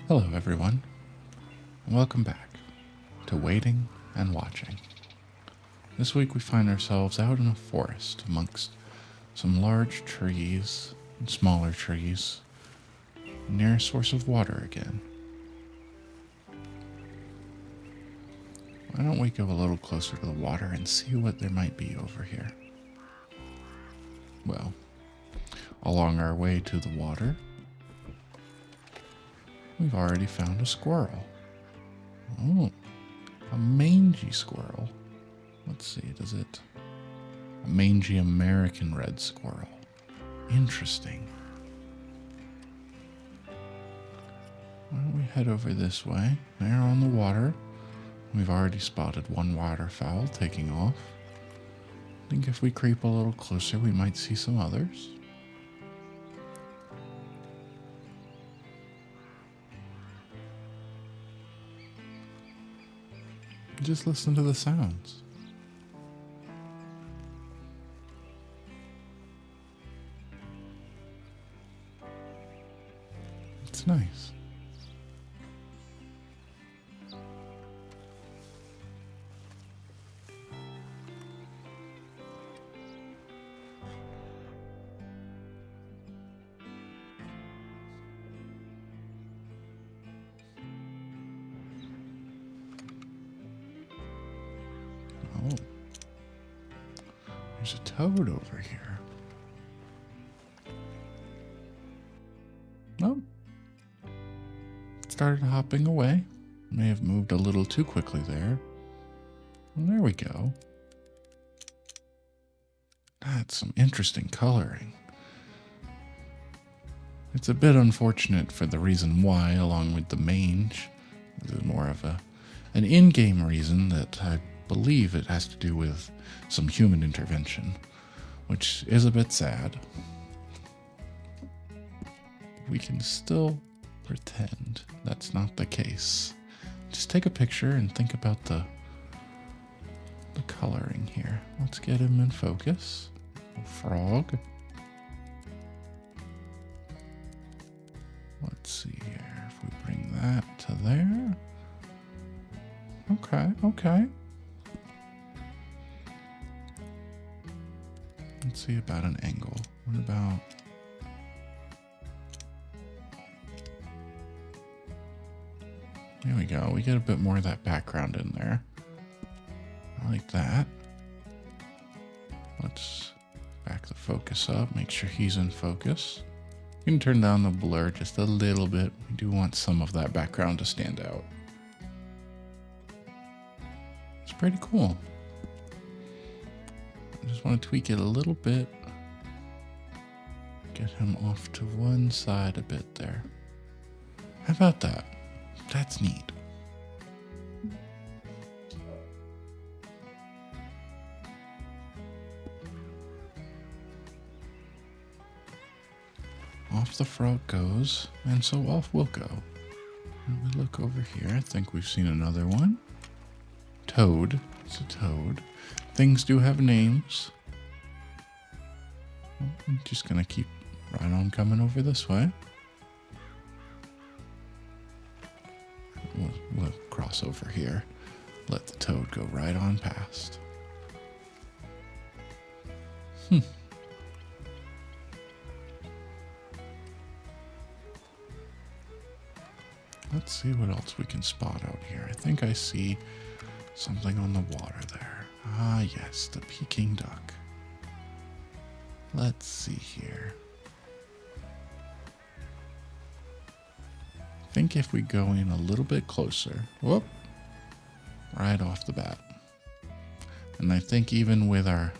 Hello, everyone, and welcome back to Waiting and Watching. This week we find ourselves out in a forest amongst some large trees and smaller trees, near a source of water again. Why don't we go a little closer to the water and see what there might be over here? Well, along our way to the water, we've already found a squirrel. Oh, a mangy squirrel. Let's see, does it? A mangy American red squirrel. Interesting. Why don't we head over this way? There on the water. We've already spotted one waterfowl taking off. I think if we creep a little closer, we might see some others. Just listen to the sounds. It's nice. Oh, there's a toad over here. Oh, it started hopping away. May have moved a little too quickly there. Well, there we go. That's some interesting coloring. It's a bit unfortunate for the reason why, along with the mange. This is more of an in-game reason that I believe it has to do with some human intervention, which is a bit sad. We can still pretend that's not the case. Just take a picture and think about the coloring here. Let's get him in focus. Frog. Let's see here. If we bring that to there. Okay. Let's see about an angle. What about... There we go. We get a bit more of that background in there. I like that. Let's back the focus up. Make sure he's in focus. You can turn down the blur just a little bit. We do want some of that background to stand out. It's pretty cool. I just want to tweak it a little bit. Get him off to one side a bit there. How about that? That's neat. Off the frog goes, and so off we'll go. And we look over here. I think we've seen another one. Toad. It's a toad. Things do have names. I'm just gonna keep right on coming over this way. We'll cross over here. Let the toad go right on past. Let's see what else we can spot out here. I think I see something on the water there. Ah, yes, the Peking duck. Let's see here. I think if we go in a little bit closer, whoop, right off the bat. And I think even with our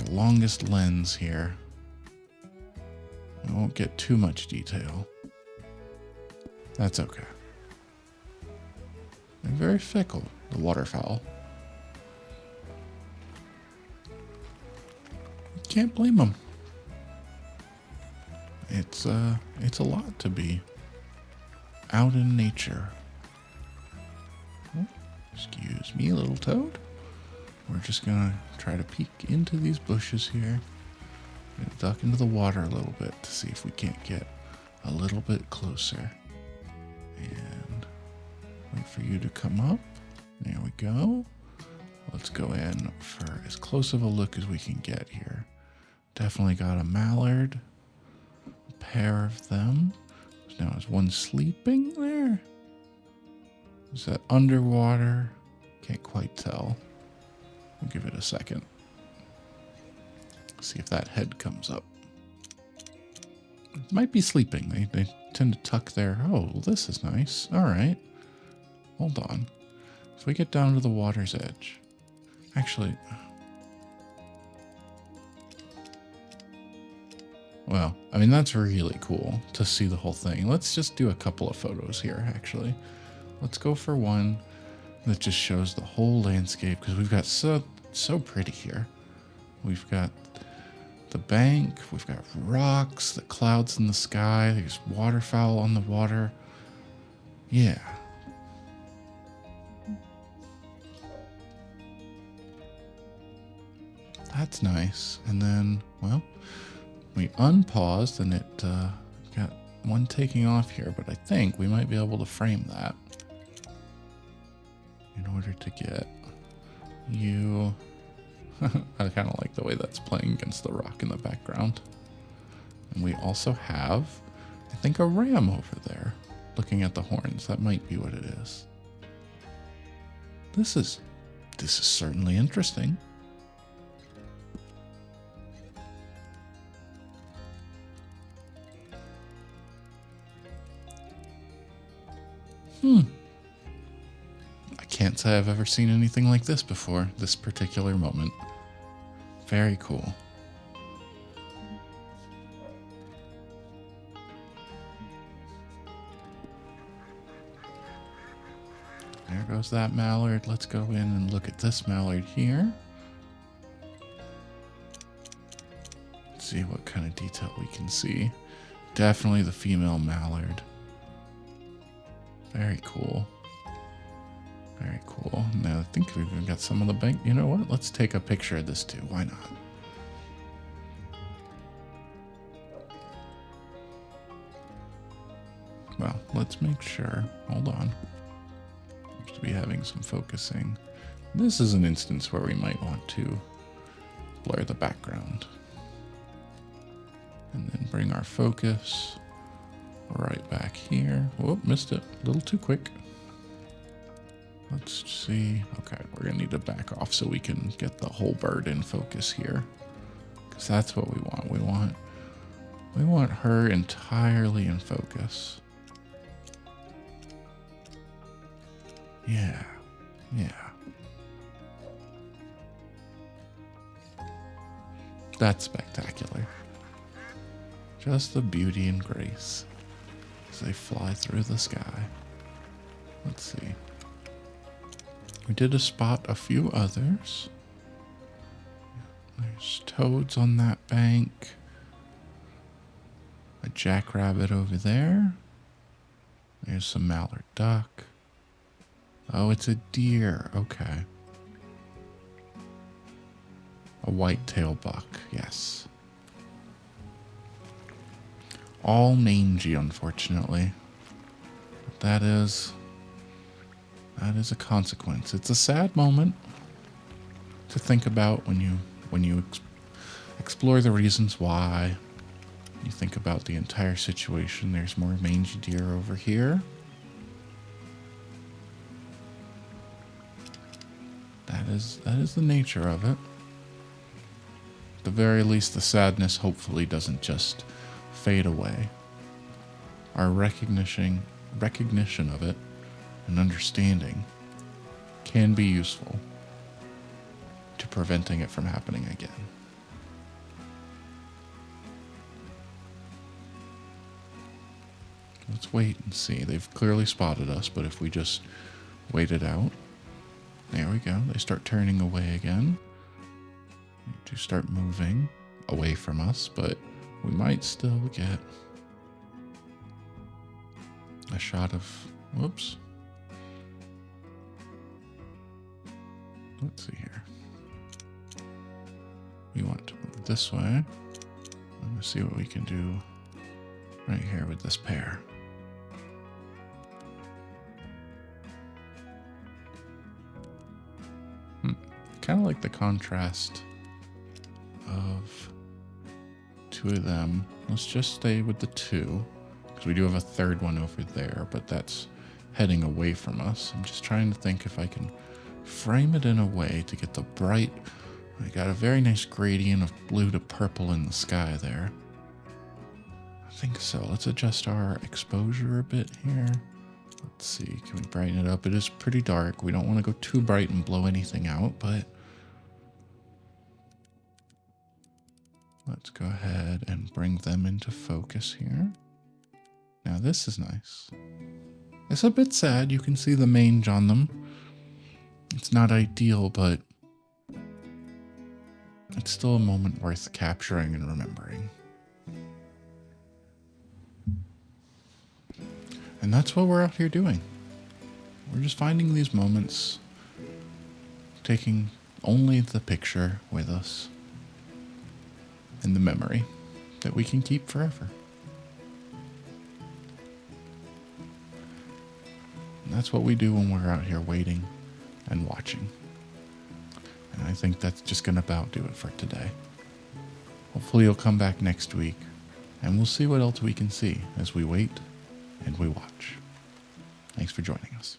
longest lens here, we won't get too much detail. That's okay. They're very fickle, the waterfowl. Can't blame them. It's a lot to be out in nature. Oh, excuse me, little toad. We're just gonna try to peek into these bushes here. Gonna duck into the water a little bit to see if we can't get a little bit closer. And wait for you to come up. There we go. Let's go in for as close of a look as we can get here. Definitely got a mallard. A pair of them. Now is one sleeping there? Is that underwater? Can't quite tell. We'll give it a second. See if that head comes up. It might be sleeping. They tend to tuck their... Oh, well, this is nice. All right. Hold on. If we get down to the water's edge... Actually... Well, I mean, that's really cool to see the whole thing. Let's just do a couple of photos here, actually. Let's go for one that just shows the whole landscape, because we've got so pretty here. We've got the bank, we've got rocks, the clouds in the sky, there's waterfowl on the water. Yeah. That's nice. And then, well, we unpaused and it got one taking off here, but I think we might be able to frame that in order to get you. I kind of like the way that's playing against the rock in the background. And we also have, I think, a ram over there looking at the horns. That might be what it is. This is certainly interesting. I can't say I've ever seen anything like this before, this particular moment. Very cool. There goes that mallard. Let's go in and look at this mallard here. Let's see what kind of detail we can see. Definitely the female mallard. Very cool. Very cool. Now I think we've even got some of the bank. You know what? Let's take a picture of this too. Why not? Well, let's make sure. Hold on. Seems to be having some focusing. This is an instance where we might want to blur the background. And then bring our focus right back here. Whoop, missed it. A little too quick. Let's see. Okay, we're gonna need to back off so we can get the whole bird in focus here, because that's what we want. We want her entirely in focus. Yeah. That's spectacular. Just the beauty and grace as they fly through the sky. Let's see. We did spot a few others. There's toads on that bank. A jackrabbit over there. There's some mallard duck. Oh, it's a deer. Okay. A white-tailed buck. Yes. All mangy, unfortunately. But that is a consequence. It's a sad moment to think about when you explore the reasons why. You think about the entire situation. There's more mangy deer over here. That is the nature of it. At the very least, the sadness hopefully doesn't just fade away. Our recognition of it and understanding can be useful to preventing it from happening again. Let's wait and see. They've clearly spotted us, but if we just wait it out. There we go. They start turning away again. They do start moving away from us, but we might still get a shot of... Whoops. Let's see here. We want to move this way. I'm going to see what we can do right here with this pair. kind of like the contrast of two of them. Let's just stay with the two, because we do have a third one over there, but that's heading away from us. I'm just trying to think if I can frame it in a way to get the bright. I got a very nice gradient of blue to purple in the sky there. I think so. Let's adjust our exposure a bit here. Let's see, can we brighten it up? It is pretty dark. We don't want to go too bright and blow anything out, but let's go ahead and bring them into focus here. Now this is nice. It's a bit sad. You can see the mange on them. It's not ideal, but it's still a moment worth capturing and remembering. And that's what we're out here doing. We're just finding these moments, taking only the picture with us and the memory that we can keep forever. And that's what we do when we're out here waiting and watching. And I think that's just going to about do it for today. Hopefully you'll come back next week and we'll see what else we can see as we wait and we watch. Thanks for joining us.